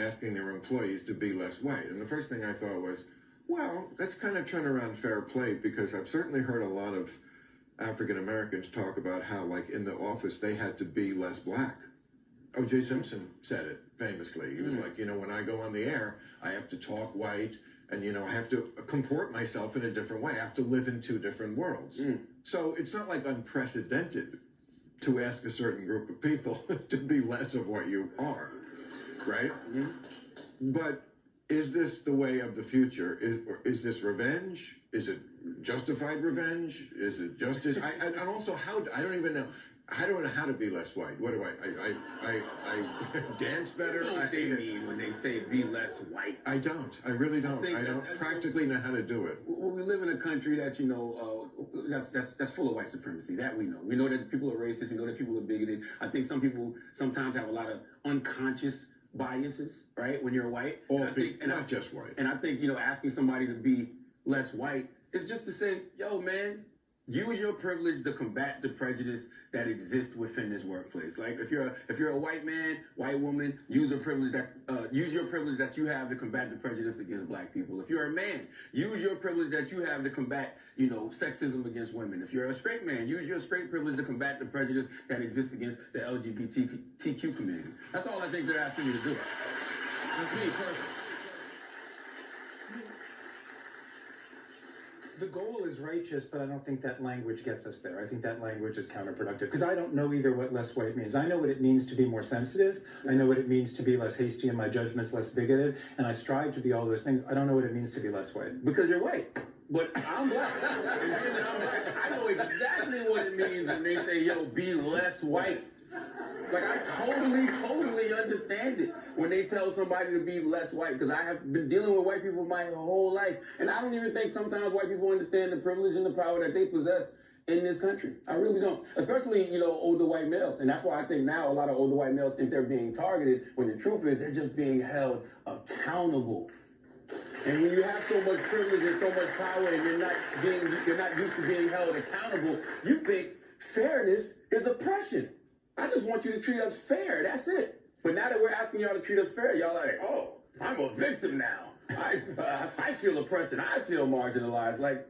asking their employees to be less white. And the first thing I thought was, well, that's kind of turnaround fair play, because I've certainly heard a lot of African Americans talk about how, like, in the office, they had to be less black. O.J. Simpson said it famously. He was like, when I go on the air, I have to talk white, and, I have to comport myself in a different way. I have to live in two different worlds. So it's not like unprecedented to ask a certain group of people to be less of what you are, right? But is this the way of the future? Is this revenge? Is it justified revenge? Is it justice? And also, I don't even know. I don't know how to be less white. What do I dance better? You know what they mean when they say be less white? I don't. I really don't. I don't practically know how to do it. Well, we live in a country that, that's full of white supremacy. That we know. We know that people are racist. We know that people are bigoted. I think some people sometimes have a lot of unconscious biases, right, when you're white. Not just white. And I think, asking somebody to be less white is just to say, yo, man, use your privilege to combat the prejudice that exists within this workplace. Like, if you're a white man, white woman, use your privilege that you have to combat the prejudice against black people. If you're a man, use your privilege that you have to combat, sexism against women. If you're a straight man, use your straight privilege to combat the prejudice that exists against the LGBTQ community. That's all I think they're asking you to do. That's me personally. The goal is righteous, but I don't think that language gets us there. I think that language is counterproductive, because I don't know either what less white means. I know what it means to be more sensitive. I know what it means to be less hasty in my judgments, less bigoted, and I strive to be all those things. I don't know what it means to be less white. Because you're white. But I'm black. And being that I'm black, I know exactly what it means when they say, yo, be less white. Like, I totally understand it when they tell somebody to be less white, because I have been dealing with white people my whole life. And I don't even think sometimes white people understand the privilege and the power that they possess in this country. I really don't. Especially, older white males. And that's why I think now a lot of older white males think they're being targeted, when the truth is they're just being held accountable. And when you have so much privilege and so much power, and you're not used to being held accountable, you think fairness is oppression. I just want you to treat us fair. That's it. But now that we're asking y'all to treat us fair, y'all like, oh, I'm a victim now. I feel oppressed and I feel marginalized. Like,